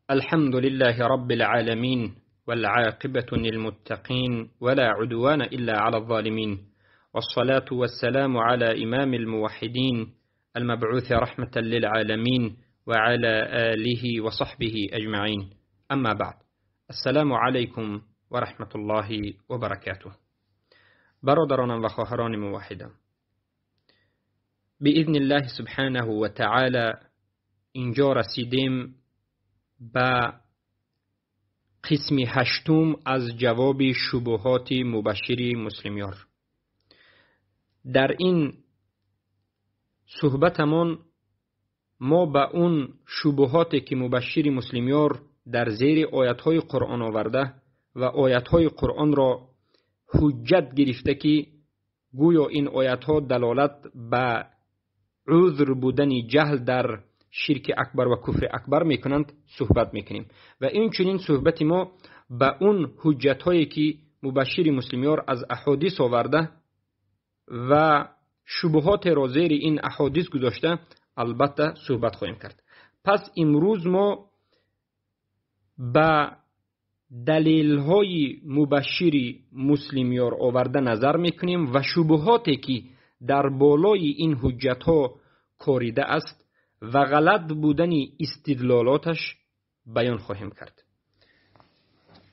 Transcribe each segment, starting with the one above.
الحمد لله رب العالمين والعاقبة للمتقين ولا عدوان إلا على الظالمين والصلاة والسلام على إمام الموحدين المبعوث رحمة للعالمين وعلى آله وصحبه أجمعين. أما بعد، السلام عليكم ورحمة الله وبركاته. برادران و خواهران موحدم، بإذن الله سبحانه و تعالی اینجا رسیدیم به قسم هشتم از جواب شبهات مبشر مسلمیار. در این صحبتمان ما به اون شبهاتی که مبشر مسلمیار در زیر آیاتهای قرآن آورده و آیاتهای قرآن را حجت گرفته که گویا این آیاتها دلالت به عذر بودن جهل در شرک اکبر و کفر اکبر میکنند صحبت میکنیم و این چنین صحبت ما به اون حجت هایی که مبشر مسلمیار از احادیث آورده و شبهات را زیر این احادیث گذاشته البته صحبت خواهیم کرد. پس امروز ما به دلیل های مبشر مسلمیار آورده نظر میکنیم و شبهاتی که در بالای این حجت ها کاریده است و غلط بودن استدلالاتش بیان خواهیم کرد.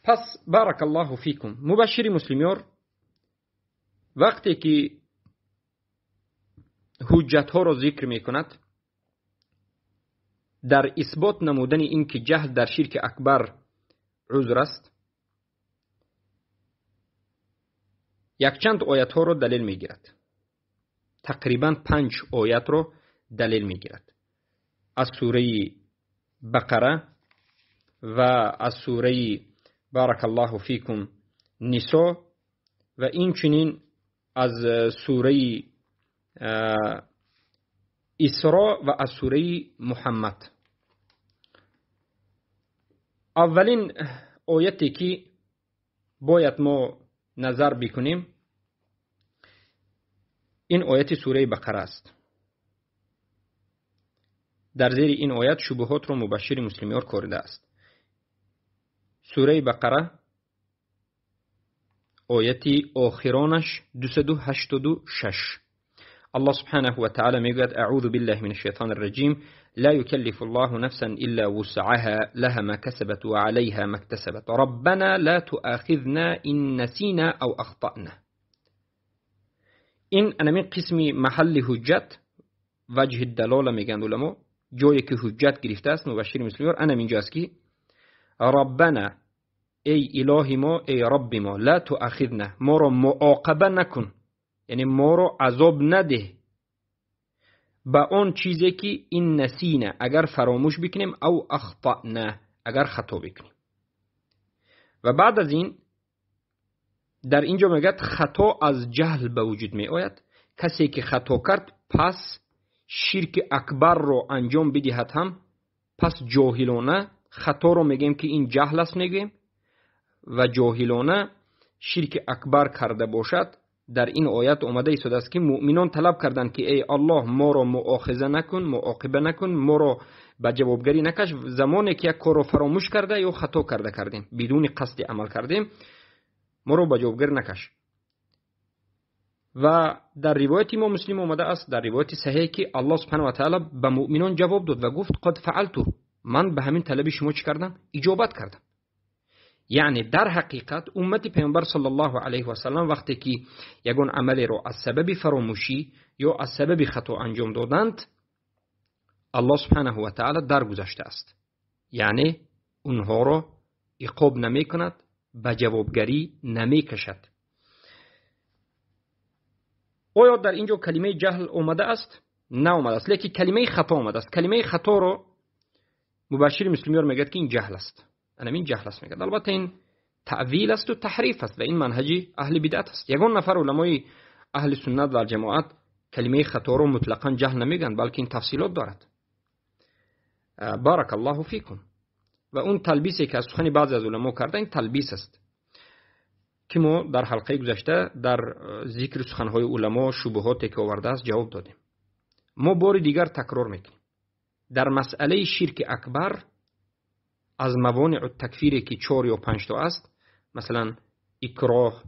پس بارک الله فیکم. مبشر مسلمیار وقتی که حجت ها را ذکر می کند در اثبات نمودن این که جهل در شرک اکبر عذر است، یک چند آیت ها را دلیل می گیرد. تقریبا 5 آیت را دلیل می گیرد. از سوره بقره و از سوره بارک الله فیکم نساء و این چنین از سوره اسراء و از سوره محمد. اولین آیتی که باید ما نظر بکنیم این آیت سوره بقره است. در زیر این آیت شبهات را مبشر مسلمیار کارده است. سوره بقره آیت آخرانش 286. الله سبحانه و تعالی میگوید اعوذ بالله من الشیطان الرجیم لا يكلف الله نفسا الا وسعها لها ما كسبت وعليها ما اكتسبت ربنا لا تؤاخذنا ان نسينا او اخطأنا. این انمی قسم محل حجت وجه الدلاله میگن علما، جایی که حجت گرفته است مبشر مسلمیار انم اینجاست که ربنا ای الهی ما ای رب ما لا تؤاخذنا ما را معاقبه نکن، یعنی ما را عذاب نده با اون چیزی که این نسینه اگر فراموش بکنیم او اخطأنا اگر خطا بکنیم. و بعد از این در اینجا میگه خطا از جهل به وجود می آید. کسی که خطا کرد پس شرک اکبر رو انجام بدهد هم پس جاهلانه خطا رو میگیم که این جهل است میگیم و جاهلانه شرک اکبر کرده باشد. در این آیت اومده ایستاده است که مؤمنان طلب کردند که ای الله ما رو مؤاخذه نکن، معاقبه نکن، ما رو به جوابگری نکش زمانی که یک کار رو فراموش کرده یا خطا کردیم بدون قصد عمل کردیم، ما رو به جوابگر نکش. و در روایت ما مسلم اومده است در روایت صحیح که الله سبحانه و تعالی به مؤمنان جواب داد و گفت قد فعلتو، من به همین طلب شما چی کردم؟ اجابت کردم. یعنی در حقیقت امت پیامبر صلی الله علیه و سلم وقتی که یگون عملی رو از سبب فراموشی یا از سبب خطا انجام دادند الله سبحانه و تعالی درگذشته است، یعنی اونها رو عقاب نمی کند، به جوابگری نمی کشد. آیا در اینجا کلمه جهل اومده است؟ نه اومده است، لیکن کلمه خطا اومده است. کلمه خطا رو مبشر مسلمیار میگه که این جهل است، این جهل است میگه. البته این تعویل است و تحریف است و این منهج اهل بدعت است. یگان نفر علمای اهل سنت و جماعت کلمه خطا رو مطلقاً جهل نمیگن، بلکه این تفصیلات دارد. بارک الله فیکم. و اون تلبیسی که از سخن بعضی از علما کرده این تلبیس است که ما در حلقه گذشته در ذکر سخنهای علما شبهاتی که آورده است جواب دادیم. ما بار دیگر تکرار میکنیم در مسئله شرک اکبر از موانع التکفیری که 4 یا 5 تا است، مثلا اکراه،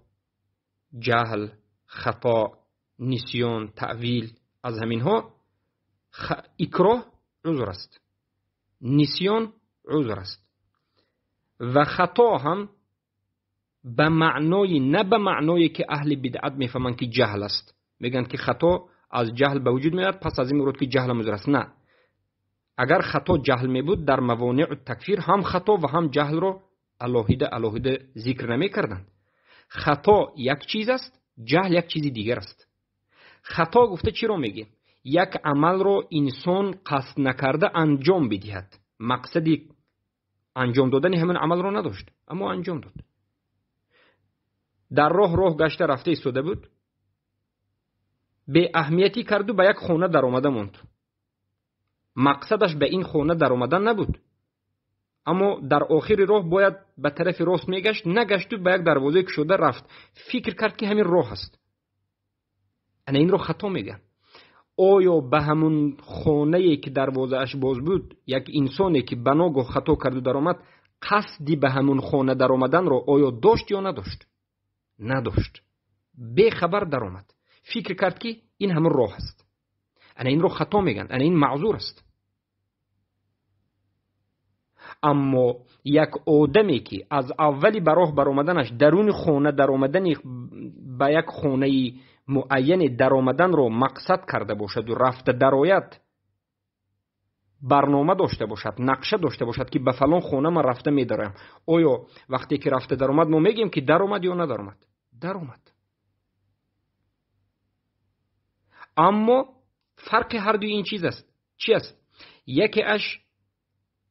جهل، خطا، نسیان، تعویل، از همین ها اکراه عذر است، نسیان عذر است و خطا هم به معنای، نه به معنای که اهل بدعت میفهمن که جهل است، میگن که خطا از جهل به وجود میاد پس از این مراد که جهل عذر است. نه، اگر خطا جهل می بود در موانع التکفیر هم خطا و هم جهل رو علاهده ذکر نمی کردن. خطا یک چیز است، جهل یک چیز دیگر است. خطا گفته چی رو میگه؟ یک عمل رو انسان قصد نکرده انجام بدهد، مقصدی انجام دادن همین عمل رو نداشت اما انجام داد. در راه گشته رفته ایستاده بود، به اهمیتی کرد و به یک خانه در آمده موند. مقصدش به این خانه در آمدن نبود، اما در آخر راه باید به طرف راست میگشت، نگشت و به یک دروازه که شده رفت، فکر کرد که همین راه است. انا این رو خطا میگن. آیا به همون خانه‌ای که دروازه اش باز بود یک انسانی که بناگاه خطا کرد و در آمد قصدی به همون خانه در آمدن رو آیا داشت یا نداشت؟ نداشت. به خبر در آمد، فکر کرد که این همون راه است. انا این رو خطا میگن، انا این معذور است. اما یک آدمی که از اولی به راه بر آمدنش درون خانه در آمدن به یک خانه معین در آمدن رو مقصد کرده باشد و رفته درآید، برنامه داشته باشد، نقشه داشته باشد که به فلان خانه من رفته می‌دارم، آیا وقتی که رفته در آمد ما میگیم که در آمد یا ندار آمد؟ در آمد. اما فرق هر دوی این چیز است. چی است؟ یکی اش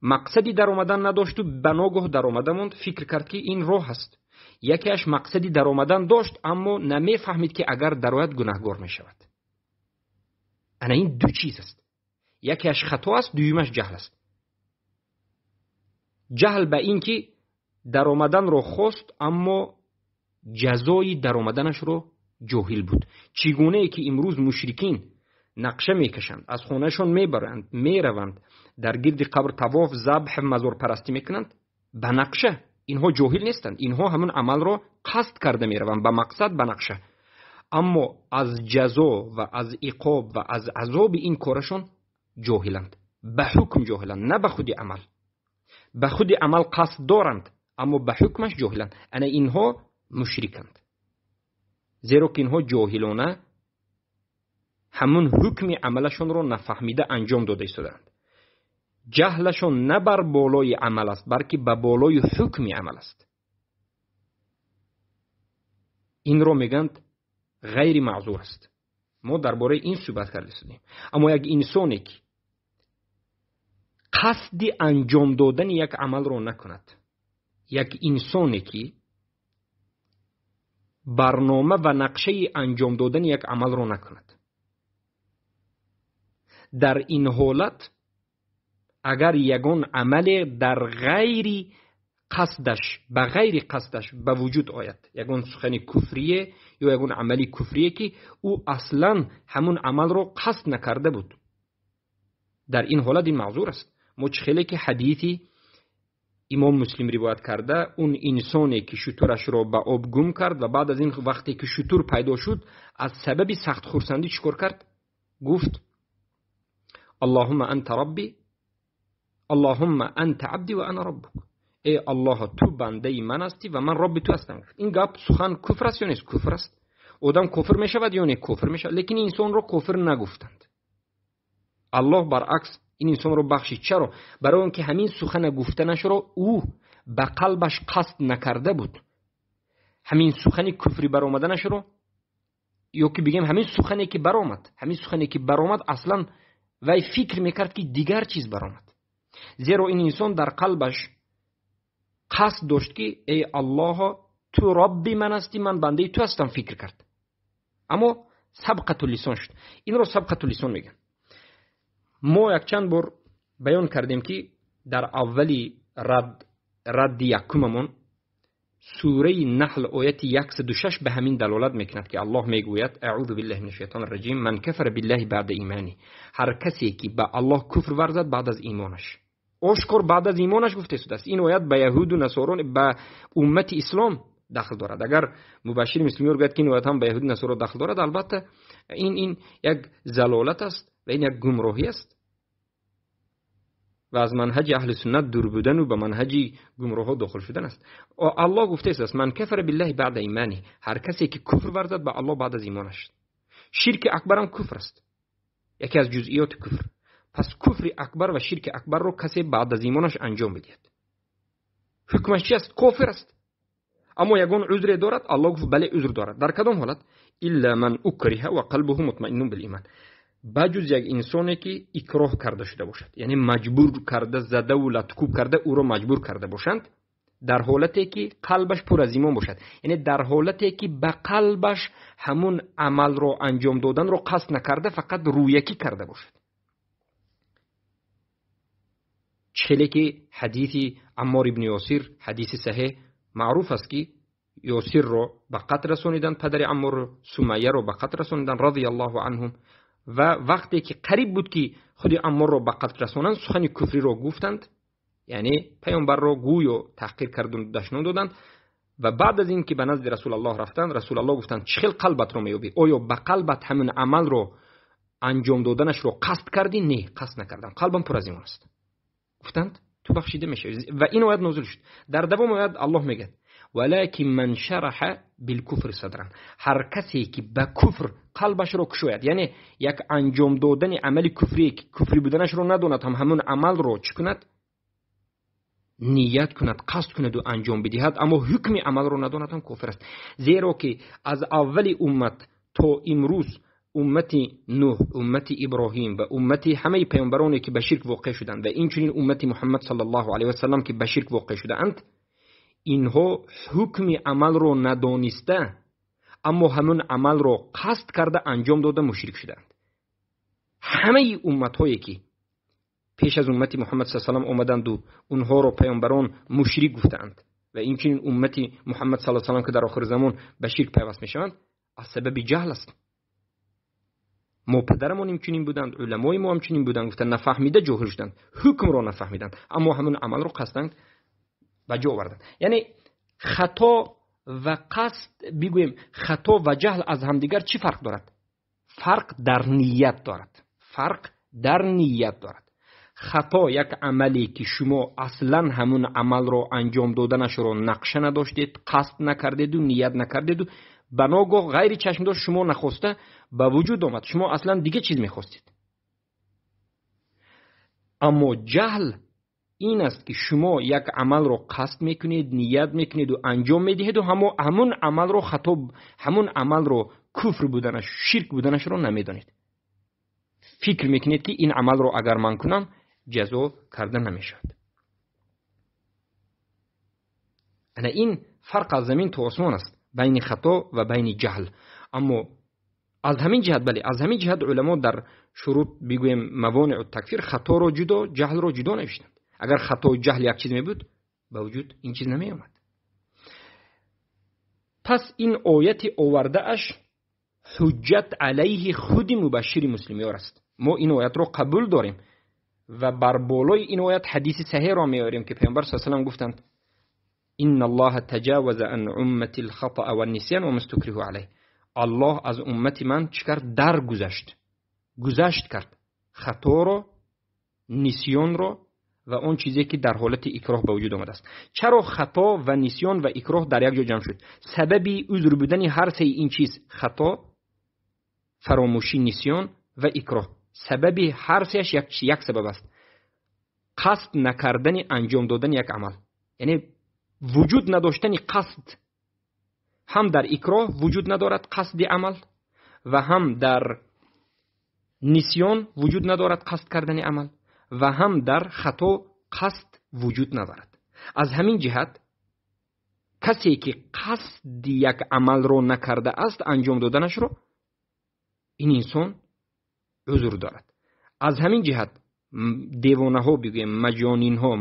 مقصدی در آمدن نداشت و بناگاه در آمده موند، فکر کرد که این راه است. یکی اش مقصدی در آمدن داشت اما نمیفهمید که اگر در آید گناهگار می شود. انا این دو چیز است. یکی اش خطا است، دویمش جهل است. جهل به این که در آمدن رو خواست اما جزای در آمدنش رو جاهل بود. چگونه ای که امروز مشرکین نقشه میکشند، از خونهشون میبرند، میروند در گرد قبر طواف، ذبح، مزار پرستی میکنند به نقشه. اینها جاهل نیستند، اینها همون عمل رو قصد کرده میروند به مقصد، به نقشه. اما از جزا و از عقاب و از عذاب این کارشون جاهلند، به حکم جاهلند، نه به خود عمل. به خود عمل قصد دارند اما به حکمش جاهلند. انا اینها مشرکند، زیرا که اینها جاهلانه همون حکم عملشون رو نفهمیده انجام داده ایستادند. جهلشون نه بر بالای عمل است بلکه به بالای حکم عمل است. این رو میگند غیر معذور است. ما درباره این صحبت کردیم. اما یک انسانی که قصد انجام دادن یک عمل رو نکند، یک انسانی که برنامه و نقشه انجام دادن یک عمل رو نکند، در این حالت اگر یگان عمل در غیر قصدش به غیر قصدش به وجود آید، یگان سخن کفریه یا یگان عملی کفریه که او اصلا همون عمل رو قصد نکرده بود، در این حالت این معذور است. مشخله که حدیثی امام مسلم روایت کرده، اون انسانی که شترش رو به آب گم کرد و بعد از این وقتی که شتر پیدا شد از سبب سخت خرسندی چیکار کرد؟ گفت اللهم انت ربی، اللهم انت عبدی و انا ربک. ای الله تو بنده من هستی و من رب تو هستم. این گپ سخن کفر است یا نیست؟ کفر است. آدم کفر می شود یا نه؟ کفر می شود. لیکن انسان رو کفر نگفتند. الله برعکس این انسان رو بخشید. چرا؟ برای اینکه همین سخن گفتنش رو او به قلبش قصد نکرده بود. همین سخن کفری برآمدنش رو، یا که بگیم همین سخنی که برآمد، همین سخنی که برآمد اصلا وای فکر میکرد که دیگر چیز برآمد، زیرا این انسان در قلبش قصد داشت که ای الله تو ربی من هستی، من بنده تو هستم فکر کرد، اما سبقت اللسان شد. این رو سبقت اللسان میگن. ما یک چند بار بیان کردیم که در اولی رد یکممون سوره نحل آیت 106 به همین دلالت میکند که الله میگوید اعوذ بالله من الشیطان الرجیم من کفر بالله بعد ایمانی. هر کسی که به الله کفر ورزد بعد از ایمانش، آشکار بعد از ایمانش گفته شده است. این آیت به یهود و نصاران، به امت اسلام داخل دارد. اگر مبشر مسلمی گوید که این آیت هم به یهود و نصارا داخل دارد، البته این یک ضلالت است و این یک گمراهی است و از منهج اهل سنت دور بودن و به منهج گمراه داخل شدن است. الله گفته است من کفر بالله بعد ایمانی، هر کسی که کفر ورزد به الله بعد از ایمانش. شرک اکبر هم کفر است، یکی از جزئیات کفر. پس کفر اکبر و شرک اکبر رو کسی بعد از ایمانش انجام بدهد، حکمش چی است؟ کافر است. اما یگان عذر دارد؟ الله گفت بله عذر دارد. در کدام حالت؟ الا من اکره و قلبه مطمئن بالایمان، بجز یک انسانی که اکراه کرده شده باشد، یعنی مجبور کرده، زده و لطکوب کرده او را مجبور کرده باشند، در حالتی که قلبش پر از ایمان باشد، یعنی در حالتی که به قلبش همون عمل رو انجام دادن رو قصد نکرده، فقط رویکی کرده باشد. چلی که حدیث عمار ابن یاسر، حدیث صحیح معروف است که یاسر رو به قتل رسانیدن، پدر عمار سمیه رو به قتل رسانیدن رضی الله عنهم، و وقتی که قریب بود که خود عمار رو به قتل رسانند، سخن کفری رو گفتند، یعنی پیامبر رو گوی و تحقیر کردن دشنام دادند. و بعد از این که به نزد رسول الله رفتند، رسول الله گفتند چخیل قلبت رو میابی؟ آیا به قلبت همین عمل رو انجام دادنش رو قصد کردی؟ نه، قصد نکردم، قلبم پر از ایمان است. گفتند تو بخشیده میشه. و این آیت نازل شد. در دوام آیت الله میگه ولکن من شرح بالکفر صدرا، هر کسی که به کفر قلبش رو کشوید، یعنی یک انجام دادن عمل کفری که کفری بودنش رو نداند، هم همون عمل رو چی کند؟ نیت کند، قصد کند و انجام بدهد، اما حکم عمل رو نداند، هم کفر است. زیرا که از اول امت تا امروز امت نوح، امت ابراهیم و امت همه پیامبرانی که به شرک واقع شدند و این چنین امت محمد صلی الله علیه و سلم که به شرک واقع شدند، اینها حکم عمل رو ندانسته اما همون عمل رو قصد کرده انجام داده مشرک شدند. همه امت هایی که پیش از امت محمد صلی الله علیه و سلم آمدند و اونها رو پیامبران مشرک گفتند و این چنین امت محمد صلی الله علیه و سلم که در آخر زمان به شرک پیوست میشوند، از سبب جهل است. ما پدرمون هم چنین بودند، علمای ما هم چنین بودند، گفتن نفهمیده جاهل شدند، حکم رو نفهمیدند اما همون عمل رو قصدند و جا آوردند. یعنی خطا و قصد، بگویم خطا و جهل از همدیگر چی فرق دارد؟ فرق در نیت دارد. فرق در نیت دارد. خطا یک عملی که شما اصلا همون عمل رو انجام دادنش رو نقشه نداشتید، قصد نکردید و نیت نکردید و بناگاه غیر چشم داشت شما نخواسته به وجود آمد، شما اصلا دیگه چیز میخواستید. اما جهل این است که شما یک عمل رو قصد میکنید، نیت میکنید و انجام میدهید و همون عمل رو خطا، همون عمل رو کفر بودنش، شرک بودنش رو نمیدانید. فکر میکنید که این عمل رو اگر من کنم جزا کرده نمیشد. انا این فرق از زمین تا آسمان است بین خطا و بین جهل. اما از همین جهت، بله از همین جهت علما در شروط بگویم موانع التکفیر خطا رو جدا، جهل رو جدا نوشتند. اگر خطا و جهل یک چیز می بود با وجود این چیز نمی آمد. پس این آیت آورده اش حجت علیه خود مبشر مسلمیان است. ما این آیت رو قبول داریم و بر بالای این آیت حدیث صحیح را میاریم که پیامبر صلی الله علیه و آله گفتند ان الله تجاوز عن امتی الخطأ والنسیان وما استکرهوا علیه. الله از امت من چیکار گذشت کرد خطا رو، نسیان رو و اون چیزی که در حالت اکراه به وجود آمده است. چرا خطا و نسیان و اکراه در یک جا جمع شد؟ سببی عذر بودن هر سه این چیز، خطا، فراموشی، نسیان و اکراه، سببی هر سهش یک سبب است. قصد نکردن انجام دادن یک عمل، یعنی وجود نداشتن قصد، هم در اکراه وجود ندارد قصد عمل و هم در نسیان وجود ندارد قصد کردن عمل و هم در خطا قصد وجود ندارد. از همین جهت کسی که قصد یک عمل رو نکرده است انجام دادنش رو، این انسان عذر دارد. از همین جهت دیوانه ها بگویم، مجانین ها،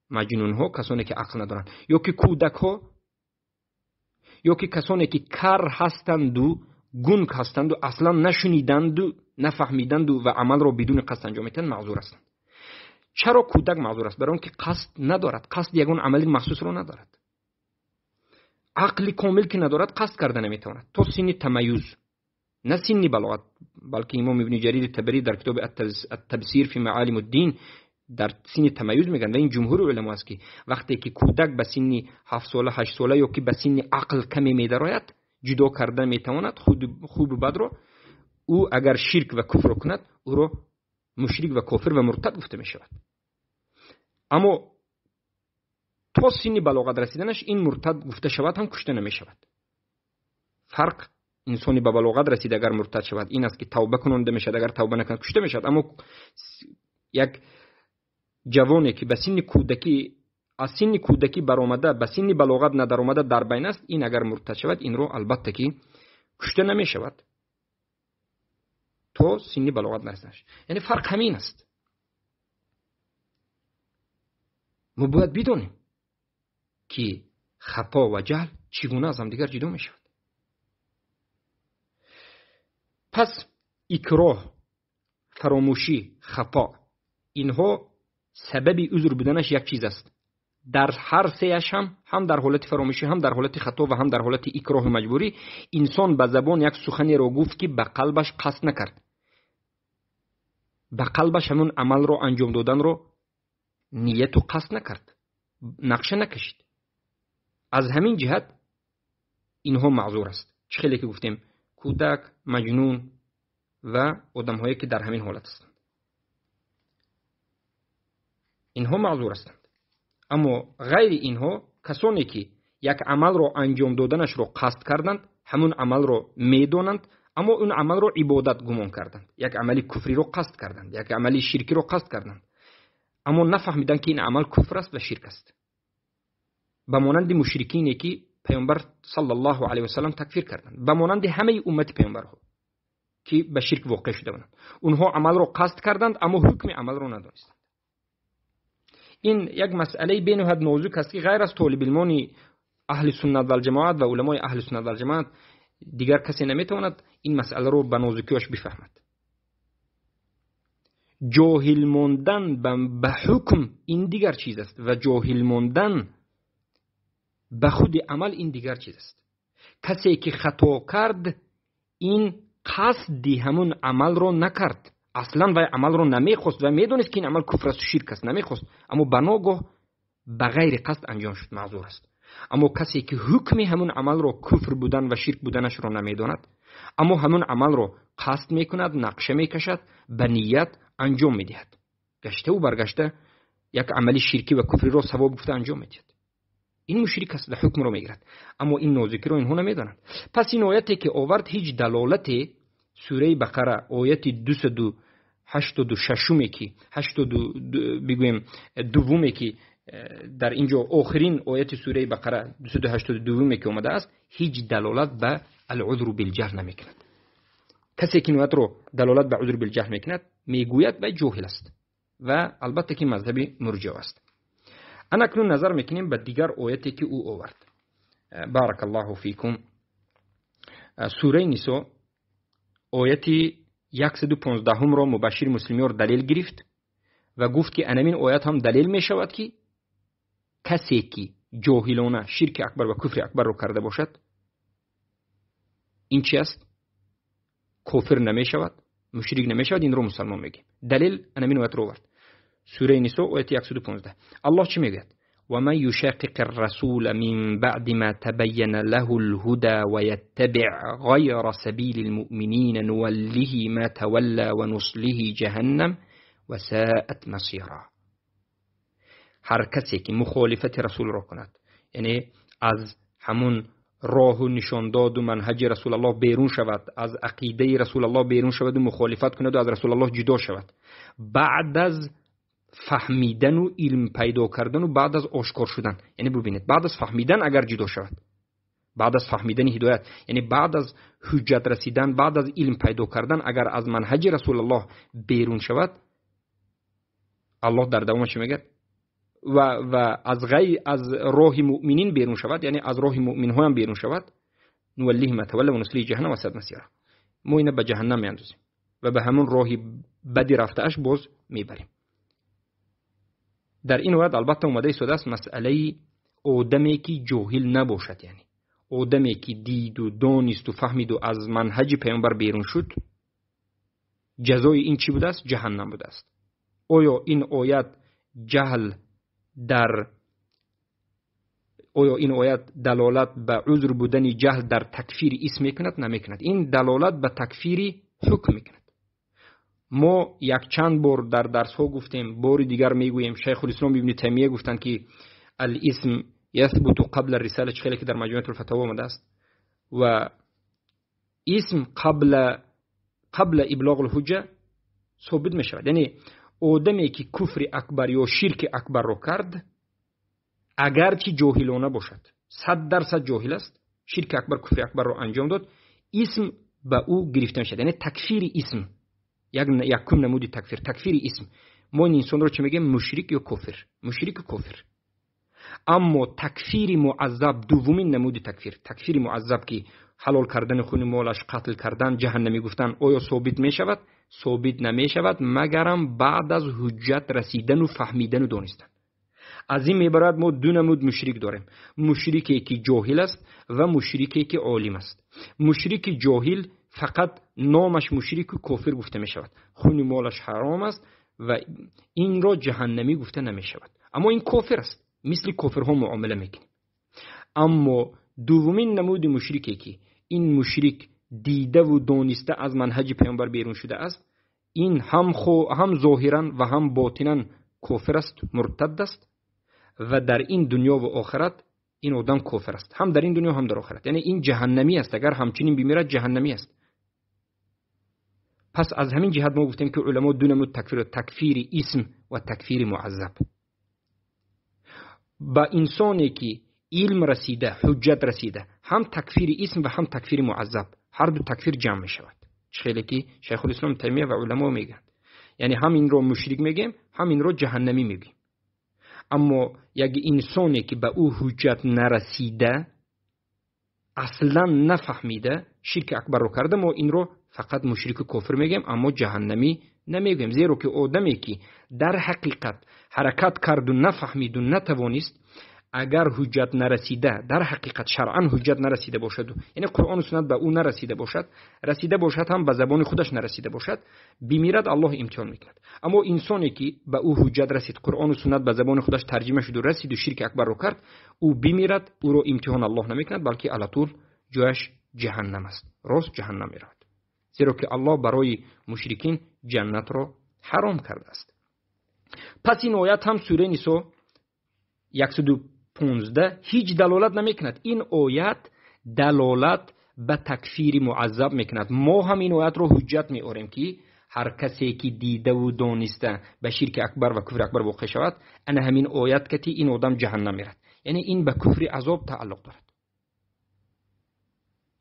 مجنون ها کسانی که عقل ندارند، یا که کودک ها، یا که کسانی که کر هستند و گنگ هستند و اصلا نشنیدند و نفهمیدند و عمل را بدون قصد انجام میدن معذور هستند. چرا کودک معذور است؟ برای اون که قصد ندارد، قصد یگان عملی مخصوص رو ندارد، عقل کامل که ندارد قصد کرده نمیتواند. تا سن تمیز، نه سن بلاغت. بلکه امام ابن جریر طبری در کتاب التبصیر فی معالم الدین در سن تمیز میگن و این جمهور علما است که وقتی که کودک به سن 7 ساله 8 ساله یا که به سن عقل کمی میدراید جدا کرده میتواند خوب و بد رو. او اگر شرک و کفر کند او رو مشرک و کافر و مرتد گفته میشود. اما تا سن بلاغت رسیدنش این مرتد گفته شود هم کشته نمیشود. فرق انسانی به بلاغت رسید اگر مرتد شود این است که توبه کننده میشد، اگر توبه نکند کشته میشد. اما یک جوانی که به سن کودکی از سن کودکی برآمده به سن بلاغت ندر آمده در بین است، این اگر مرتد شود این رو البته که کشته نمیشود تا سن بلاغت نرسد. یعنی فرق همین است. ما باید بدونیم که خطا و جهل چگونه از هم دیگر جدا می شود. پس اکراه، فراموشی، خطا اینها سبب عذر بودنش یک چیز است. در هر سهش هم در حالت فراموشی، هم در حالت خطا و هم در حالت اکراه و مجبوری انسان به زبان یک سخنی را گفت که به قلبش قصد نکرد، به قلبش همون عمل رو انجام دادن رو نیت و قصد نکرد، نقشه نکشید. از همین جهت اینها معذور است. چه خیلی که گفتیم کودک، مجنون و آدم‌هایی که در همین حالت هستند اینها معذور هستند. اما غیر اینها کسانی که یک عمل رو انجام دادنش رو قصد کردند، همون عمل رو میدونند اما اون عمل رو عبادت گمان کردند، یک عملی کفری رو قصد کردند، یک عملی شرکی رو قصد کردند اما نفهمیدند که این عمل کفر است و شرک است. به مانند مشرکینی که پیامبر صلی الله علیه و سلم تکفیر کردند، به مانند همه امت پیامبرها که به شرک واقع شده بودند، اونها عمل رو قصد کردند اما حکم عمل رو ندانستند. این یک مسئله به نهایت نازک است که غیر از طالب علمان اهل سنت و الجماعت و علمای اهل سنت و الجماعت دیگر کسی نمیتواند این مسئله رو به نازکیش بفهمد. جاهل ماندن به حکم این دیگر چیز است و جاهل ماندن به خود عمل این دیگر چیز است. کسی که خطا کرد این قصدی همون عمل رو نکرد، اصلا و عمل رو نمیخواست و میدونست که این عمل کفر است و شرک است، نمیخواست اما بناگاه به غیر قصد انجام شد، معذور است. اما کسی که حکم همون عمل رو کفر بودن و شرک بودنش رو نمیداند اما همون عمل رو قصد میکند، نقشه میکشد، به نیت انجام میدهد، گشته و برگشته یک عملی شرکی و کفری رو ثواب گفته انجام میدهد، این مشرک است و حکم رو میگیرد. اما این نازکی رو اینها نمیدانند. پس این آیتی که آورد هیچ دلالت سوره بقره آیت 286 که 82 بگویم دومی که در اینجا آخرین آیت سوره بقره 282 که اومده است هیچ دلالت به العذر بالجهل نمیکند. کسی که نوعت رو دلالت به عذر بالجهل میکند میگوید و جاهل است و البته که مذهبی مرجع است. انا اکنون نظر میکنیم به دیگر آیتی که او آورد. بارک الله فیکم. سوره نساء آیتی 115 را مبشر مسلمیان دلیل گرفت و گفت که این آیت هم دلیل می شود که کسی که جاهلانه شرک اکبر و کفر اکبر رو کرده باشد این چی است؟ کافر نمی شود، مشرک نمی شود، این رو مسلمان میگیم. دلیل این آیت رو آورد. سوره نساء آیت 115 الله چی میگه؟ و من یشاقق الرسول من بعد ما تبین له الهدى ويتبع غیر سبیل المؤمنین نوله ما تولى ونصله جهنم وساءت مصیرا. هر کسی که مخالفت رسول را کند، یعنی از همون راه و نشان داد و منهج رسول الله بیرون شود، از عقیده رسول الله بیرون شود و مخالفت کند و از رسول الله جدا شود، بعد از فهمیدن و علم پیدا کردن و بعد از آشکار شدن، یعنی ببینید بعد از فهمیدن اگر جدا شود، بعد از فهمیدن هدایت یعنی بعد از حجت رسیدن، بعد از علم پیدا کردن اگر از منهج رسول الله بیرون شود، الله در دوامش میگه و از غیر از راه مؤمنین بیرون شود، یعنی از راه مؤمن ها هم بیرون شود، نولیه ما تولی و نصلیه جهنم و ساءت مصیرا، ما اینو به جهنم میاندازیم و به همون راهی بدی رفته اش باز میبریم. در این آیت البته اومده شده است مسئله آدمی که جاهل نباشد، یعنی آدمی که دید و دانست و فهمید و از منهج پیامبر بیرون شد، جزای این چی بوده است؟ جهنم بوده است. آیا این آیت دلالت به عذر بودن جهل در تکفیر اسم میکند؟ نمیکند. این دلالت به تکفیر حکم میکند. ما یک چند بار در درس ها گفتیم، بار دیگر میگوییم. شیخ الاسلام ابن تیمیه گفتند که الاسم یثبت قبل الرساله، خیلی که در مجموعه الفتاوا آمده است، و اسم قبل ابلاغ الحجه ثابت می شود. یعنی آدمی که کفر اکبر یا شرک اکبر رو کرد، اگرچه جاهلانه باشد، 100% جاهل است، شرک اکبر کفر اکبر رو انجام داد، اسم به او گرفته میشد. یعنی تکفیر اسم یک نمودی تکفیر اسم. ما این انسان رو چه میگیم؟ مشرک یا کافر. مشرک و کافر. اما تکفیر معذب دومین نمودی تکفیر معذب که حلال کردن خون مالش، قتل کردن، جهنمی گفتن، آیا ثابت می شود؟ ثابت نمی شود مگرم بعد از حجت رسیدن و فهمیدن و دانستن. از این میبرد ما دو نمود مشرک داریم: مشرکی که جاهل است و مشرکی که عالم است. مشرک جاهل فقط نامش مشرک و کافر گفته می شود، خون مالش حرام است و این را جهنمی گفته نمی شود، اما این کافر است، مثل کافرها معامله میکنه. اما دومین نمود مشرکی که این مشرک دیده و دانسته از منهج پیامبر بیرون شده است، این هم ظاهرا و هم باطنا کافر است، مرتد است و در این دنیا و آخرت این آدم کافر است، هم در این دنیا هم در آخرت. یعنی این جهنمی است، اگر همچنین بمیرد جهنمی است. پس از همین جهت ما گفتیم که علما دو نمود تکفیر اسم و تکفیر معذب. با انسانی که علم رسیده، حجت رسیده، هم تکفیر اسم و هم تکفیر معذب، هر دو تکفیر جمع می شود. خیلی که شیخ الاسلام تیمیه و علما میگن، یعنی هم این رو مشرک میگیم، هم این رو جهنمی میگیم. اما یک انسانی که به او حجت نرسیده، اصلا نفهمیده، شرک اکبر رو کرده، ما این رو فقط مشرک و کافر میگیم، اما جهنمی نمیگیم. زیرا که آدمی که در حقیقت حرکت کرد و نفهمید و نتوانست، اگر حجت نرسیده، در حقیقت شرعا حجت نرسیده باشد، یعنی قرآن و سنت به او نرسیده باشد هم به زبان خودش نرسیده باشد، بمیرد الله امتحان میکند. اما انسانی که به او حجت رسید، قرآن و سنت به زبان خودش ترجمه شد و رسید و شرک اکبر رو کرد، او بمیرد، او رو امتحان الله نمیکند، بلکه علی طول جایش جهنم است، راست جهنم میرود. زیرا که الله برای مشرکین جنت را حرام کرده است. پس این آیت هم سوره نساء 115 هیچ دلالت نمیکند. این آیت دلالت به تکفیر معذب میکند. ما هم این آیت رو حجت میاریم که هر کسی که دیده و دانسته به شرک اکبر و کفر اکبر واقع شود، ان همین آیت که این آدم جهنم میرد، یعنی این به کفر عذاب تعلق دارد.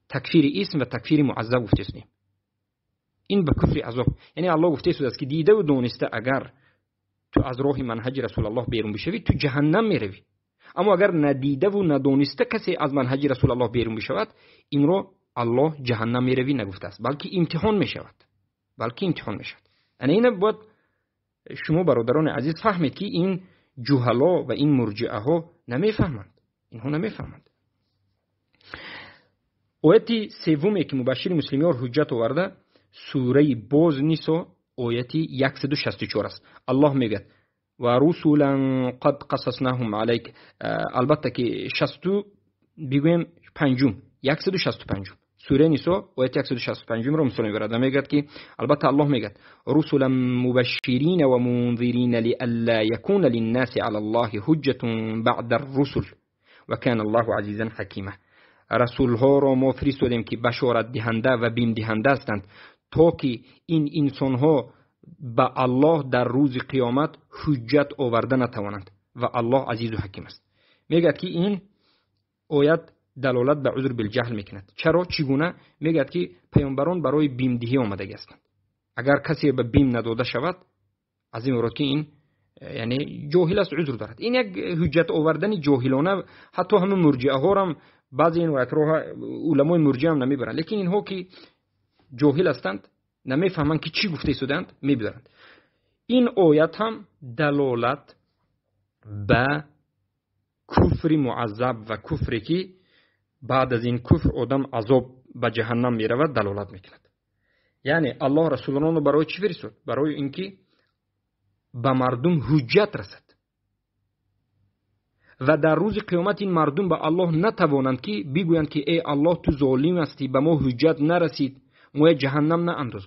تکفیر اسم و تکفیر معذب گفته است، این به کفر عذاب. یعنی الله گفته است که دیده و دانسته اگر تو از راه منهج رسول الله بیرون بشوی، تو جهنم میروی. اما اگر ندیده و ندانسته کسی از منهج رسول الله بیرون بشود، این رو الله جهنم میروی نگفته است، بلکه امتحان میشود. این باید شما برادران عزیز فهمید که این جهلا و این مرجعه ها نمیفهمند. اینها نمیفهمند. آیت سومی که مبشر مسلمین حجت آورده سوره باز نساء آیت 164 است. الله میگه و رسولا قد قصصناهم علیک. البته که 60 بگویم پنجم 165 سوره نساء آیت 165 رو مثال میبرد. میگه که البته الله میگه رسولا مبشرین و منذرین لئلا یکون للناس علی الله حجة بعد الرسل و کان الله عزیزا حکیما. رسول ها را ما فرستادیم که بشارت دهنده و بیم دهنده هستند تا که این انسان ها به الله در روز قیامت حجت آورده نتوانند و الله عزیز و حکیم است. میگه که این آیت دلالت به عذر بالجهل میکند. چگونه؟ میگه که پیامبران برای بیم دهی آمده هستند. اگر کسی به بیم نداده شود، از این مراد که این یعنی جاهل است، عذر دارد. این یک حجت آوردن جاهلانه. حتی همه مرجئه ها هم بعضی این آیات رو علمای مرجئه هم نمیبرند، لیکن اینها که جاهل هستند نمیفهمند که چی گفته شدند میبرند. این آیت هم دلالت به کفر معذب و کفری که بعد از این کفر آدم عذاب به جهنم می رود دلالت میکند. یعنی الله رسولان رو برای چی فرستاد؟ برای اینکه به مردم حجت رسد و در روز قیامت این مردم به الله نتوانند که بگویند که ای الله تو ظالم هستی، به ما حجت نرسید، ما جهنم نانداز.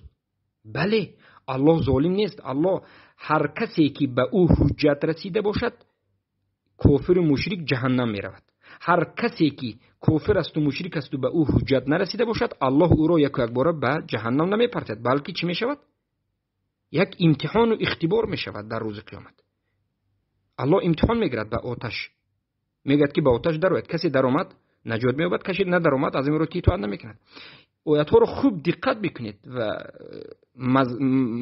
بله، الله ظالم نیست. الله هر کسی که به او حجت رسیده باشد کافر و مشرک جهنم می رود. هر کسی که کافر است و مشرک است و به او حجت نرسیده باشد الله او را یک بار به جهنم نمی پرتد، بلکه چی می شود؟ یک امتحان و اختبار می شود. در روز قیامت الله امتحان می گیرد به آتش، میگد که به آتش درآید، کسی درآمد نجات می‌یابد، کسی ندرآمد از این رو تیتوان نمی‌کند. آیات ها رو خوب دقت بکنید و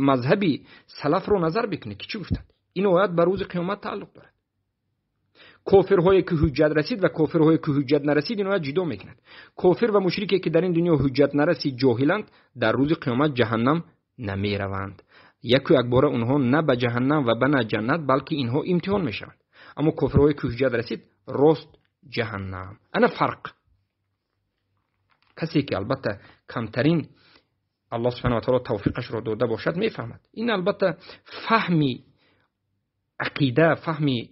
مذهبی سلف رو نظر بکنید که چی گفتند. این آیات به روز قیامت تعلق دارد. کافرهایی که حجت رسید و کافرهایی که حجت نرسید این آیات جدا می‌کند. کافر و مشرکی که در این دنیا حجت نرسید جاهلند در روز قیامت جهنم نمی‌روند. یک بار اونها نه به جهنم و نه جنت بلکه اینها امتحان میشوند. اما کافرهایی که حجت رسید راست جهنم. انا فرق. کسی که البته کمترین الله سبحانه و تعالی توفیقش رو داده باشد میفهمد. این البته فهمی عقیده، فهمی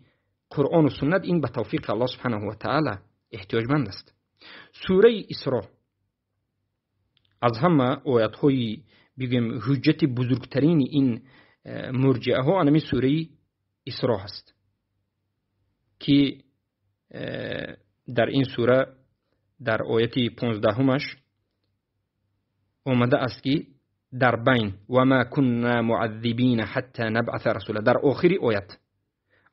قرآن و سنت، این به توفیق الله سبحانه و تعالی احتیاجمند است. سوره اسراء از همه آیات های بگیم حجت بزرگترین این مرجعه ها انمی سوره اسراء هست که در این سوره در آیت 15 آمده است که در بین و ما كنا معذبین حتی نبعث رسولا، در آخری آیت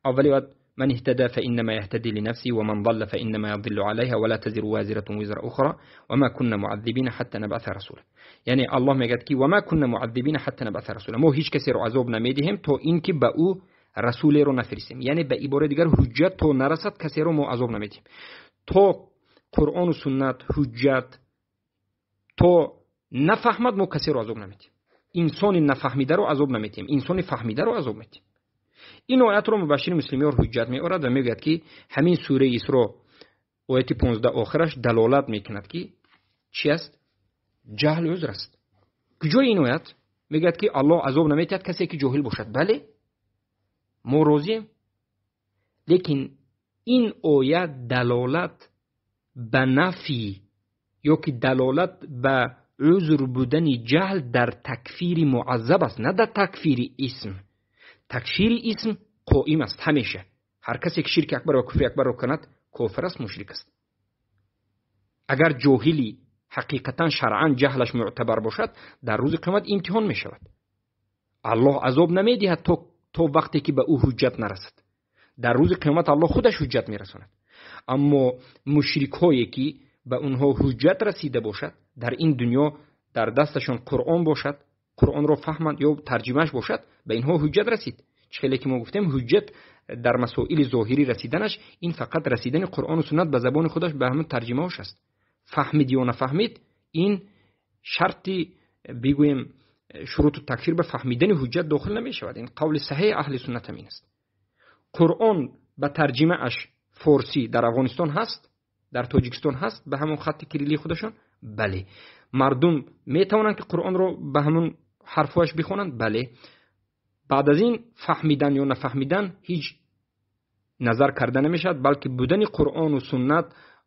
اولی آیت من اهتدى فانما يهتدي لنفسه ومن ضل فانما يضل عليها ولا تزر وازره وزر اخرى وما كنا معذبین حتی نبعث رسولا. یعنی الله میگه که و ما كنا معذبین حتی نبعث رسولا، ما هیچ کسی رو عذاب نمیدیم تا اینکه به او رسول رو نفرستیم. یعنی به عبارت دیگر حجت تو نرسد کسی رو ما عذاب نمیدیم. تو قرآن و سنت حجت تو نفهمد ما کسی رو عذاب نمیدیم. انسان نفهمیده رو عذاب نمیدیم، انسان فهمیده رو عذاب میدیم. این آیت رو مبشر مسلمی رو حجت میآورد و میگه که همین سوره اسراء آیت 15 آخرش دلالت میکند که چی است؟ جهل عذر است. کجای این آیت میگه که الله عذاب نمیدهد کسی که جاهل باشد؟ بله ما راضیم، لیکن این آیت دلالت به نفی یا که دلالت به عذر بودن جهل در تکفیر معذب است، نه در تکفیر اسم. تکفیر اسم قائم است همیشه. هر کسی که شرک اکبر و کفر اکبر رو کند کافر است، مشرک است. اگر جاهلی حقیقتا شرعا جهلش معتبر باشد در روز قیامت امتحان می شود. الله عذاب نمی دهد تو وقتی که به او حجت نرسد. در روز قیامت الله خودش حجت می رساند. اما مشرک هایی که به اونها حجت رسیده باشد در این دنیا، در دستشون قرآن باشد، قرآن رو فهمند یا ترجمهش باشد، به اینها حجت رسید. چه که ما گفتیم حجت در مسائل ظاهری رسیدنش این فقط رسیدن قرآن و سنت به زبان خودش به همون ترجمه‌اش است. فهمید یا نفهمید این شرطی بگویم شروط تکفیر به فهمیدن حجت داخل نمی شود. این قول صحیح اهل سنت همین است. قرآن به ترجمه اش فارسی در افغانستان هست، در تاجیکستان هست به همون خط کریلی خودشون. بله مردم می توانند که قرآن رو به همون حرفش بخونند. بله بعد از این فهمیدن یا نفهمیدن هیچ نظر کرده نمیشد، بلکه بودن قرآن و سنت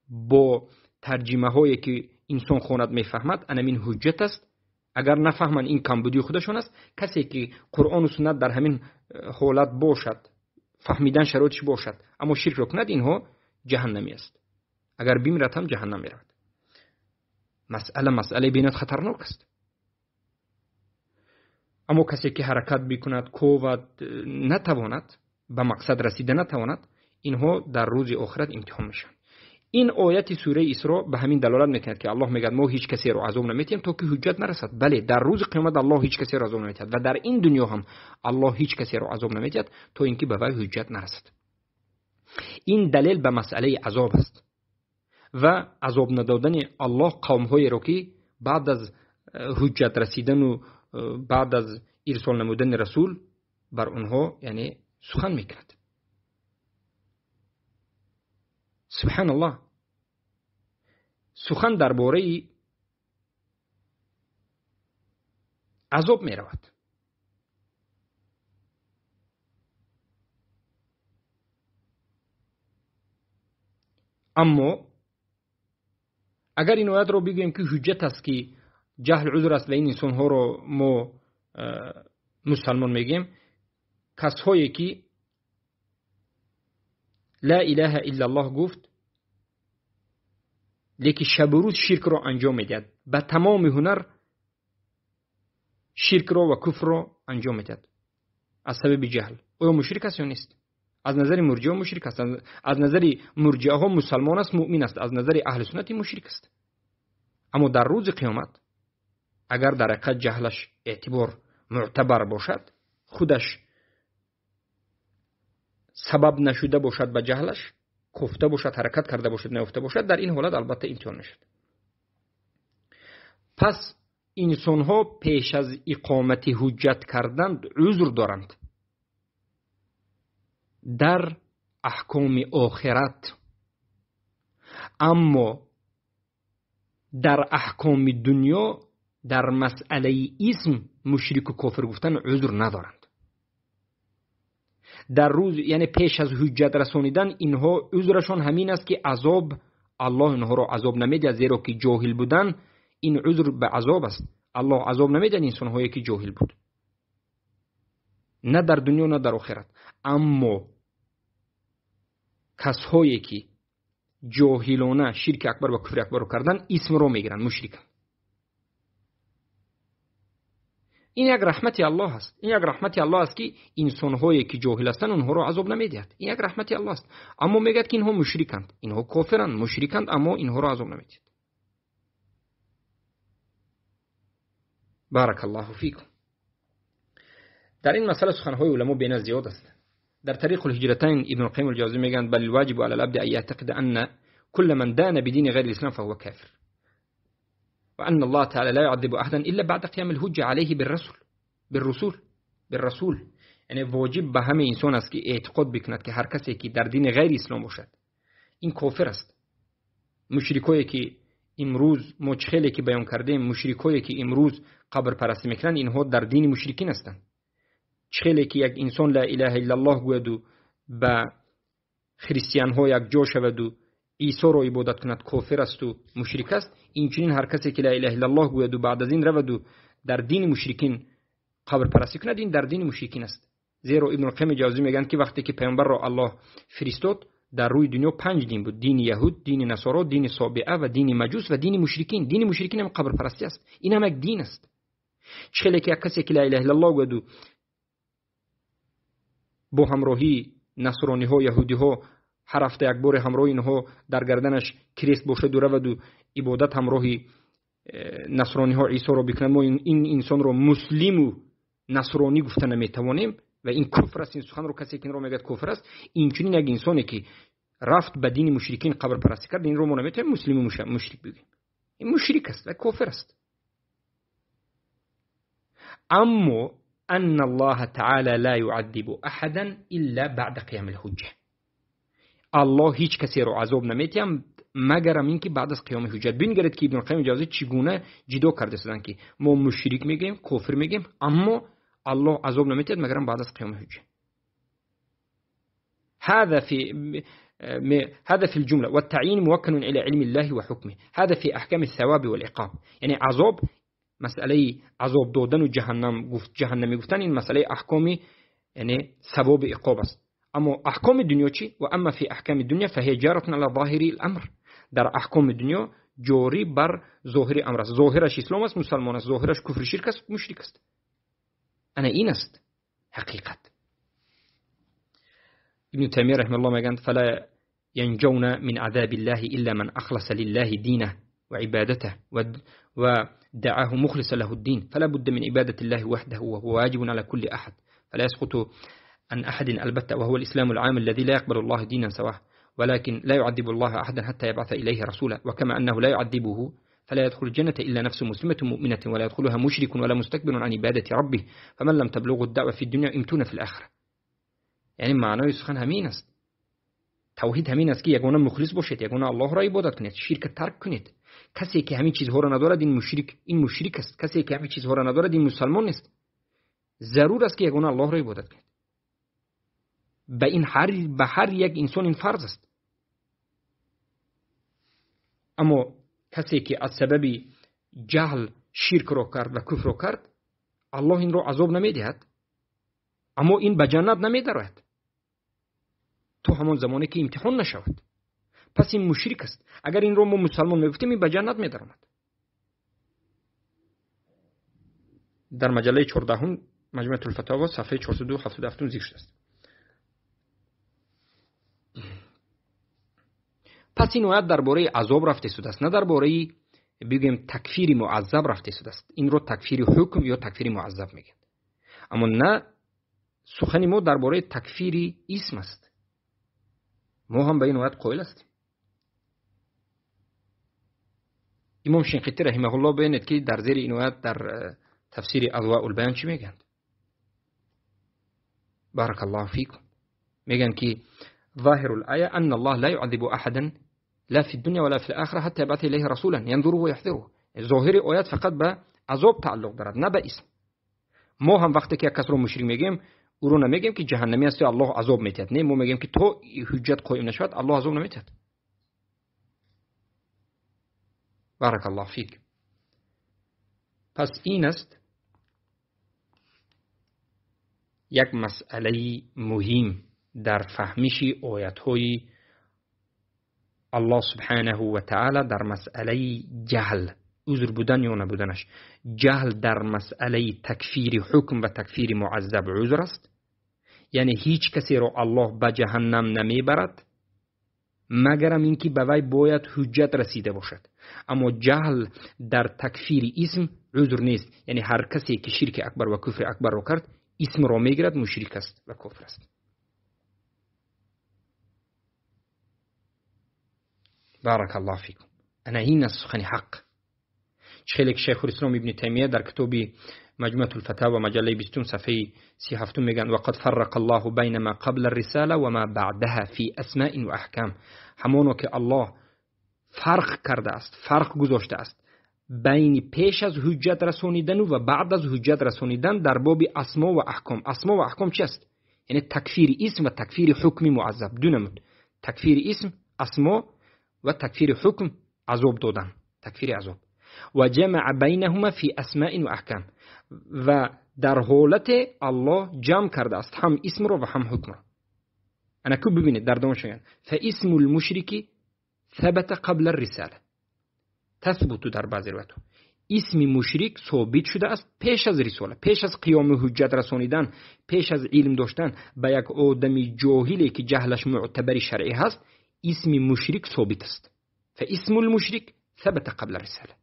با ترجمه هایی که انسان خواند میفهمد انمین حجت است. اگر نفهمن این کمبودی خودشون است. کسی که قرآن و سنت در همین حالت باشد، فهمیدن شرایطش باشد اما شرک رو کند، اینها جهنمی است. اگر بمیرد هم جهنم میرود. مسئله بینات خطرناک است. اما کسی که حرکت بکند کوود نتواند به مقصد رسیده نتواند، اینها در روز آخرت امتحان میشن. این آیت سوره اسراء به همین دلالت میکند که الله میگه ما هیچ کسی رو عذاب نمیدیم تا که حجت نرسد. بله در روز قیامت الله هیچ کسی رو عذاب نمیدهد و در این دنیا هم الله هیچ کسی رو عذاب نمیدهد تا اینکه به وی حجت نرسد. این دلیل به مسئله عذاب است و عذاب ندادن الله قوم های رو که بعد از حجت رسیدن و بعد از ارسال نمودن رسول بر اونها یعنی سخن میکند. سبحان الله. سخن درباره عذاب می رود. اما اگر این آیت رو بگوییم که حجت است که جهل عذر است و این انسان ها رو ما مسلمان میگیم، کسایی که لا اله الا الله گفت لیکن شب و روز شرک رو انجام میدهد، به تمام هنر شرک رو و کفر رو انجام میدهد از سبب جهل، او مشرک است یا نیست؟ از نظر مرجئه مشرک است، از نظر مرجئه ها مسلمان است، مؤمن است، از نظر اهل سنت مشرک است. اما در روز قیامت اگر در حقیقت جهلش اعتبار معتبر باشد، خودش سبب نشده باشد به جهلش، کفته باشد، حرکت کرده باشد، نیفته باشد، در این حالت البته امتحان نشد. پس انسان ها پیش از اقامت حجت کردن عذر دارند در احکام آخرت، اما در احکام دنیا در مسئله اسم مشرک و کافر گفتن عذر ندارند. در روز یعنی پیش از حجت رسانیدن اینها عذرشان همین است که عذاب، الله اینها را عذاب نمیده زیرا که جاهل بودن. این عذر به عذاب است. الله عذاب نمیده انسان هایی که جاهل بود، نه در دنیا نه در آخرت. اما کسایی که جاهلانه شرک اکبر و کفر اکبر کردن اسم رو میگیرن مشرکن. این یک رحمت الله است. این یک رحمت الله است که انسان هایی که جاهل هستند اونها رو عذاب نمیدهد. این یک رحمت الله است. اما میگه که اینها مشرکند، اینها کافرند، مشرکند، اما اینها رو عذاب نمیدهد. بارک الله فیکم. در این مسئله سخنهای علما بین زیاد است. در طریق الهجرتین ابن القیم الجوزی میگن بل الواجب على العبد ان يعتقد ان كل من دان بدين غير الاسلام فهو كافر وان الله تعالى لا يعذب احدا الا بعد قيام الحجه عليه بالرسول. یعنی واجب به همه انسان است که اعتقاد بکند که هر کسی که در دین غیر اسلام باشد این کافر است. مشرکایی که امروز مشخلی که بیان کردیم، مشرکایی که امروز قبر پرستی میکنند، اینها در دین مشرکین هستند. چخلی که یک انسان لا اله الا الله گوید و به خریستیان ها یک جا شود و عیسی را عبادت کند کافر است و مشرک است. اینچنین هر کسی که لا اله الا الله گوید و بعد از این رود و در دین مشرکین قبر پرستی کند، این در دین مشرکین است. زیرا ابن القیم جوزی میگن که وقتی که پیامبر را الله فرستاد در روی دنیا 5 دین بود: دین یهود، دین نصارا، دین سابعه و دین مجوس و دین مشرکین. دین مشرکین هم قبر پرستی است. این هم یک دین است. چخلی که یک کسی که لا اله الا الله گوید و با همراهی نصرانی ها، یهودی ها، هر هفته یک بار همراه اینها در گردنش کریست باشد و رود و عبادت همراهی نصرانی ها عیسی را بکنند، ما این انسان را مسلم و نصرانی گفتن نمیتوانیم و این کفر است. این سخن رو کسی که این رو میگه کفر است. این چنین یک انسانی که رفت به دین مشرکین قبر پرستی کرد، این رو ما نمیتونیم مسلم و مشرک بگیم. این مشرک است و کافر است. اما ان الله تعالی لا يعذب احدا الا بعد قیام الحجه. الله هیچ کسی رو عذاب نمیتیم مگر اینکه بعد از قیام حجت. ببینید که ابن القیم جوزی چگونه جدا کرده شدن که ما مشرک میگیم، کافر میگیم، اما الله عذاب نمیتید مگر بعد از قیام حجت. هذا في الجمله والتعيين موكل الى علم الله وحكمه. هذا في احكام الثواب والعقاب. یعنی عذاب، مسئله عذاب دادن و جهنمی گفتن، این مسئله احکامی یعنی ثواب عقاب است. اما احکام دنیا چی؟ و اما فی احکام دنیا فهي جارة على ظاهر الامر. در احکام دنیا جاری بر ظاهر امر است. ظاهرش اسلام است، مسلمان است. ظاهرش کفر شرک است، مشرک است. انا این است حقیقت. ابن تیمیه رحمه الله میگن فلا ينجون من عذاب الله الا من اخلص لله دينه وعبادته ودعاه مخلصا له الدين فلا بد من عبادة الله وحده وهو واجب على كل أحد فلا يسقط عن أحد البتة، وهو الإسلام العام الذي لا يقبل الله دينا سواه، ولكن لا يعذب الله أحدا حتى يبعث إليه رسولا، وكما أنه لا يعذبه فلا يدخل الجنة إلا نفس مسلمة مؤمنة ولا يدخلها مشرك ولا مستكبر عن عبادة ربه، فمن لم تبلغه الدعوة في الدنيا امتون في الآخرة. يعني معناه سخن همین است. توحید همین است که یگانه مخلص باشید، یگانه الله را عبادت کنید، شرک ترک کنید. کسی که همین چیزها را ندارد این مشرک است. کسی که همین چیزها را ندارد این مسلمان است. ضرور است که یگانه الله را عبادت کنید. به هر یک انسان این فرض است. اما کسی که از سبب جهل شرک را کرد و کفر را کرد، الله این را عذاب نمیدهد، اما این به جنت نمیدارد تو همان زمانی که امتحان نشود. پس این مشرک است. اگر این را ما مسلمان میگفتیم این به جنت میدارد. در مجله 14 مجموعه الفتاوا صفحه 477 ذکر شده است. پس این آیت درباره عذاب رفته شده است، نه درباره بگیم تکفیر معذب رفته شده است. این رو تکفیر حکم یا تکفیر معذب میگن. اما نه، سخن ما درباره تکفیر اسم است. ما هم به این آیت قائل هستیم. امام شنقیطی رحمه الله ببینید که در زیر این آیت در تفسیر اضواء البیان چی میگن؟ بارک الله فیکم. میگن که ظاهر الآية أن الله لا يعذب أحدا لا في الدنيا ولا في الآخرة حتى يبعث إليه رسولا ينظره ويحذره. ظاهر آیات فقط به عذاب تعلق دارد، نه به اسم. ما هم وقتی که کس رو مشرک میگیم او رو نمیگیم که جهنمی است یا الله عذاب میتید. نه، ما میگیم که تو حجت قائم نشود الله عذاب نمیتید. بارک الله فیک. پس این است یک مسئله مهم در فهمش آیات‌های الله سبحانه و تعالی در مسئله جهل، عذر بودن یا نبودنش. جهل در مسئله تکفیر حکم و تکفیر معذب عذر است، یعنی هیچ کسی را الله به جهنم نمیبرد مگرم اینکه به وی باید حجت رسیده باشد. اما جهل در تکفیر اسم عذر نیست، یعنی هر کسی که شرک اکبر و کفر اکبر را کرد اسم را میگیرد مشرک است و کافر است. بارک الله فیکم. انا این است سخن حق. خیلی که شیخ الاسلام ابن تیمیه در کتاب مجموعه الفتاوا مجله 20 صفحه 37 میگن وقد فرق الله بین ما قبل الرساله و ما بعدها فی اسماء و احکام. همانو که الله فرق کرده است، فرق گذاشته است بین پیش از حجت رسانیدن و بعد از حجت رسانیدن در باب اسما و احکام. اسما و احکام چی است؟ یعنی تکفیر اسم و تکفیر حکم معذب. دو نمود: تکفیر اسم اسما و تکفیر حکم عذاب دادن، تکفیر عذاب. و جمع بینهما فی اسماء و احکام. و در حالت الله جمع کرده است هم اسم را و هم حکم را. انا کو ببینید در دوم شگن فاسم المشرک ثبت قبل الرساله. تثبت در بعضی روایات اسم مشرک ثابت شده است پیش از رساله، پیش از قیام حجت رسانیدن، پیش از علم داشتن به یک آدم جاهلی که جهلش معتبر شرعی هست. اسم مشرک ثابت است. فاسم المشرک ثبت قبل الرساله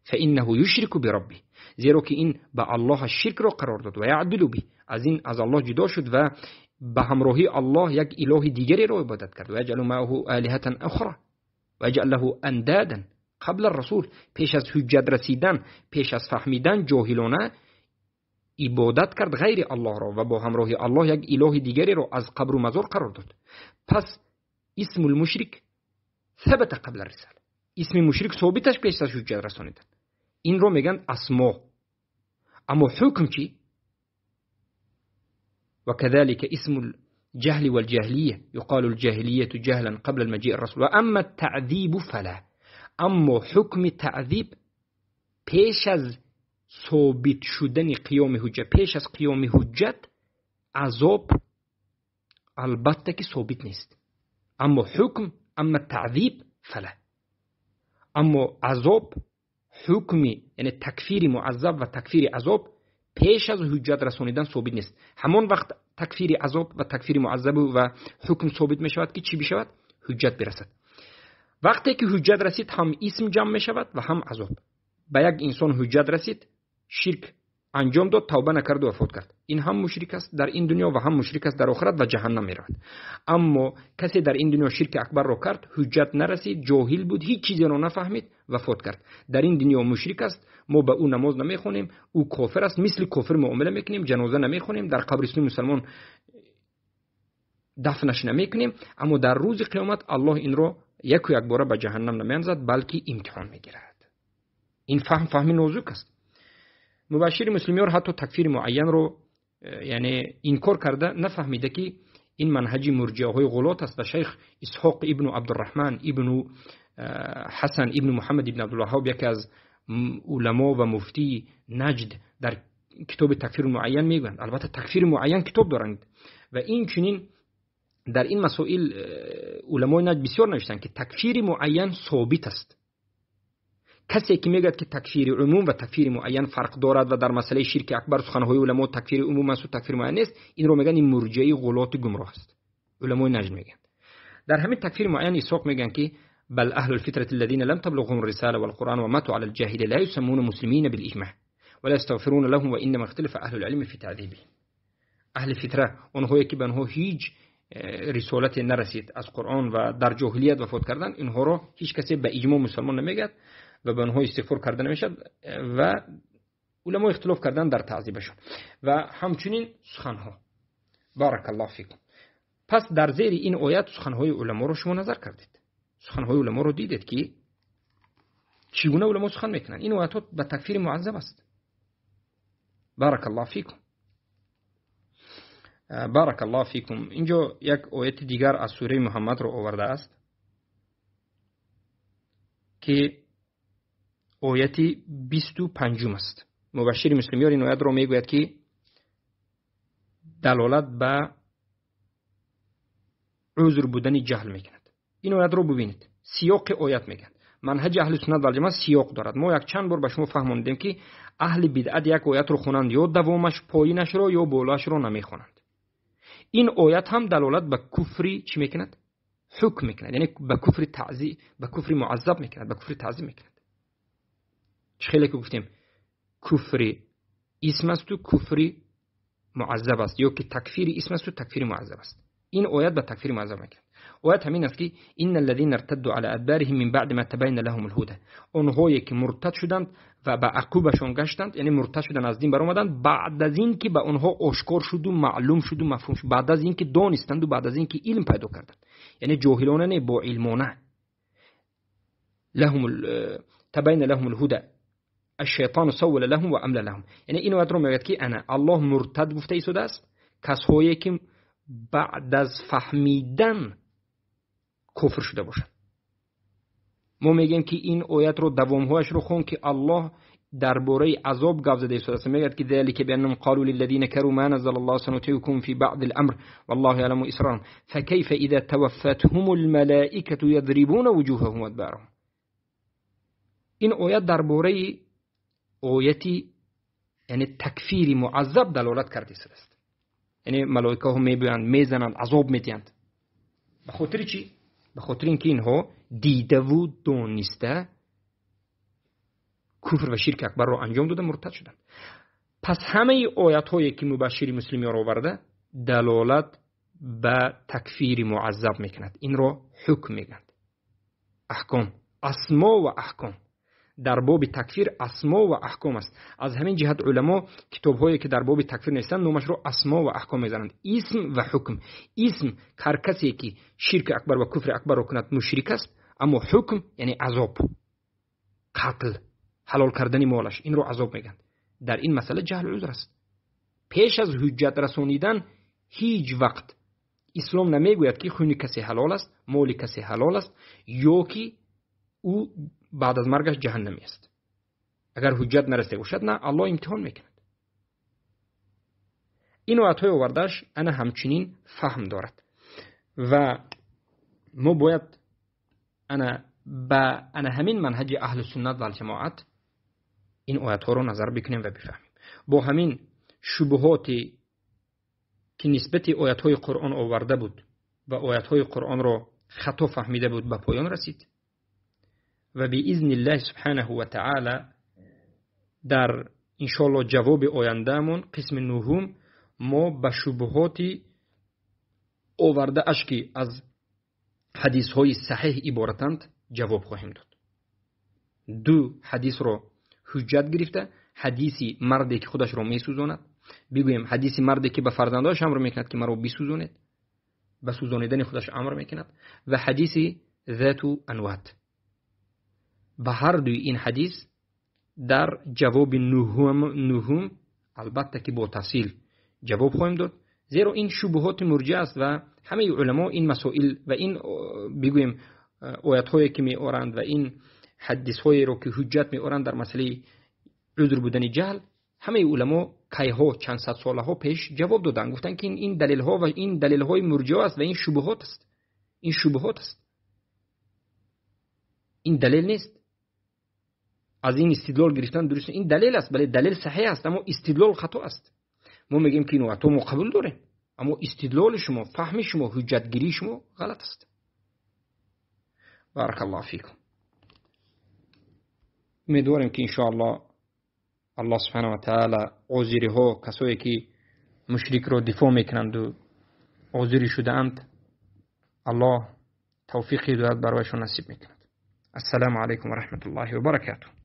فانه یشرک بربه. زیرا که این به الله شرک را قرار داد و یعدل به، از الله جدا شد و به همراهی الله یک اله دیگری را عبادت کرد. و یجعل معه آلهة اخرى و یجعل له اندادا قبل الرسول. پیش از حجت رسیدن، پیش از فهمیدن جاهلانه عبادت کرد غیر الله را و با همراهی الله یک اله دیگری را از قبر و مزار قرار داد. پس اسم المشرک ثبت قبل الرساله. اسم مشرک ثابتش پیش از حجت رسانیدن. این رو میگن اسما. اما حکم چی؟ وكذلك اسم الجهل والجاهلية يقال الجاهلية جهلا قبل المجيء الرسول. وأما التعذيب فلا. اما حکم تعذیب پیش از ثابت شدن قیام حجت، پیش از قیام حجت عذاب البته که ثابت نیست. اما حکم، اما تعذیب فلا. اما عذاب حکم یعنی تکفیر معذب و تکفیر عذاب پیش از حجت رسانیدن ثابت نیست. همان وقت تکفیر عذاب و تکفیر معذب و حکم ثابت می شود که چی بشود؟ حجت برسد. وقتی که حجت رسید هم اسم جمع می شود و هم عذاب. به یک انسان حجت رسید، شرک انجام داد، توبه نکرد و وفات کرد، این هم مشرک است در این دنیا و هم مشرک است در آخرت و جهنم می رود. اما کسی در این دنیا شرک اکبر را کرد، حجت نرسید، جاهل بود، هیچ چیزی را نفهمید، وفات کرد، در این دنیا مشرک است. ما به او نماز نمی خونیم، او کافر است، مثل کافر معامله میکنیم، جنازه نمی خونیم، در قبرستان مسلمان دفنش نمیکنیم، اما در روز قیامت الله این رو یک و یک باره به جهنم نمیاندازد بلکه امتحان میگیرد. این فهم نازک است. مبشر مسلمیان حتی تکفیر معین رو یعنی انکار کرده، نفهمیده که این منهج مرجئه های غلات است و شیخ اسحاق ابن عبدالرحمن ابن حسن ابن محمد ابن عبدالوهاب، یکی از علما و مفتی نجد، در کتاب تکفیر معین میگویند. البته تکفیر معین کتاب دارند و این چنین در این مسائل علمای نجد بسیار نوشتند که تکفیر معین ثابت است. کسی که میگه که تکفیر عموم و تکفیر معین فرق دارد و در مسئله شرک اکبر سخنهای علما تکفیر عموم است و تکفیر معین است، این رو میگن این مرجئه غلات گمراه است. علمای نجد میگن. در همین تکفیر معین اسحاق میگن که بل اهل الفتره الذين لم تبلغهم الرساله والقران وماتوا على الجاهليه لا يسمون مسلمين بالاجماع ولا يستغفرون لهم وانما اختلف اهل العلم في تعذيبهم. اهل فتره اونهایی که به آنها هیچ رسالت نرسید از قرآن و در جاهلیت وفات کردن، اینها رو هیچ کسی به اجماع مسلمان نمیگه و به آنها استغفار کرده نمیشد و علما اختلاف کردن در تعذیبشون و همچنین سخنها. بارک الله فیکم. پس در زیر این آیات سخنهای علما رو شما نظر کردید، سخنهای علما رو دیدید که چگونه علما سخن میکنن. این آیات به تکفیر معذب است. بارک الله فیکم. بارک الله فیکم. اینجا یک آیت دیگر از سوره محمد رو آورده است که آیت 25 است. مبشر مسلمیان این آیت رو میگوید که دلالت به عذر بودن جهل میکند. این آیت رو ببینید، سیاق آیت میگن منهج اهل سنت و الجماعت سیاق دارد. ما یک چند بار به شما فهموندیم که اهل بدعت یک آیت رو خوانند یا دوامش پایینش رو یا بالاش رو نمیخوانند. این آیت هم دلالت به کفری چی میکند؟ حکم میکند، یعنی به کفر تعذیب، به کفر معذب میکند، به کفر تعذیب میکند. خیلی که گفتیم کفر اسم است و کفر معذب است، یا که تکفیر اسم است و تکفیر معذب است. این آیت به تکفیر معذب میکند. آیت همین است که ان الذين ارتدوا على ادبارهم من بعد ما تبين لهم الهدى، اونهایی که مرتد شدند و به عقوبشون گشتند، یعنی مرتد شدن از دین برآمدند بعد از این که به اونها آشکار شد و معلوم شد و مفهوم شد، بعد از این که دانستند و بعد از این که علم پیدا کردند، یعنی جاهلانه نه، با علمانه. لهم تبين لهم الهدى الشیطان سول لهم و امل لهم. یعنی این آیت رو میگه که انا الله مرتد گفته ایستاده است کسایی که بعد از فهمیدن کفر شده باشند. ما میگیم که این آیت رو دوامهایش رو خون که الله درباره عذاب گفت زده است. میگه که ذلك بانهم قالوا للذين كفروا ما نزل الله سنطيعكم في بعض الامر والله يعلم اسرارهم فكيف اذا توفتهم الملائكه يضربون وجوههم وادبارهم. این آیت درباره آیتی یعنی تکفیر معذب دلالت کرده است. یعنی ملائکه هم میبینند، میزنند، عذاب میدهند. به خاطر چی؟ به خاطر اینکه اینها دیده و دانسته کفر و شرک اکبر را انجام داده، مرتد شدند. پس همه آیات هایی که مبشر مسلمیان را آورده دلالت به تکفیر معذب میکند. این را حکم میگند. احکام، اسما و احکام. در باب تکفیر اسما و احکام است. از همین جهت علما کتاب‌هایی که در باب تکفیر نیستند نامش رو اسما و احکام می‌ذارند. اسم و حکم. اسم هر کسی که شرک اکبر و کفر اکبر رو کند مشرک است، اما حکم یعنی عذاب، قتل، حلال کردن مالش، این رو عذاب میگن. در این مسئله جهل عذر است. پیش از حجت رسانیدن هیچ وقت اسلام نمیگوید که خون کسی حلال است، مال کسی حلال است یا که او بعد از مرگش جهنمی است. اگر حجت نرسیده باشد نه، الله امتحان میکند. این آیات آوردهش انا همچنین فهم دارد و ما باید انا همین منهج اهل سنت و الجماعت این آیات ها رو نظر بکنیم و بفهمیم. با همین شبهاتی که نسبت آیات های قرآن آورده بود و آیات های قرآن رو خطا فهمیده بود به پایان رسید و باذن الله سبحانه و تعالی در انشاءالله جواب آیندهمون قسم نهم ما به شبهاتی آورده اش که از حدیث های صحیح عبارتند جواب خواهیم داد. دو حدیث رو حجت گرفته، حدیثی مردی که خودش رو میسوزاند، بگویم حدیثی مردی که به فرزنداش امر میکند که مرا بسوزونید، به سوزانیدن خودش امر میکند و حدیث ذات انوات. به هر دوی این حدیث در جواب نهم البته که با تفصیل جواب خواهیم داد، زیرا این شبهات مرجع است و همه علما این مسائل و این بگویم آیات هایی که می آورند و این حدیث هایی رو که حجت می آورند در مسئله عذر بودن جهل، همه علما کیها چند صد ساله ها پیش جواب دادن، گفتن که این دلیل ها و این دلیل های مرجع است و این شبهات است. این شبهات است، این دلیل نیست. از این استدلال گرفتن درست این دلیل است، بله دلیل صحیح است اما استدلال خطا است. ما میگیم که اینو تو قبول داره اما استدلال شما، فهم شما، حجتگیری شما غلط است. بارک الله فیکم. امیدواریم که انشاءالله الله سبحانه و تعالی عذری ها کسایی که مشرک رو دفاع میکنند و عذری شده اند الله توفیقی داد برایشان نصیب میکند. السلام علیکم و رحمت الله و برکاته.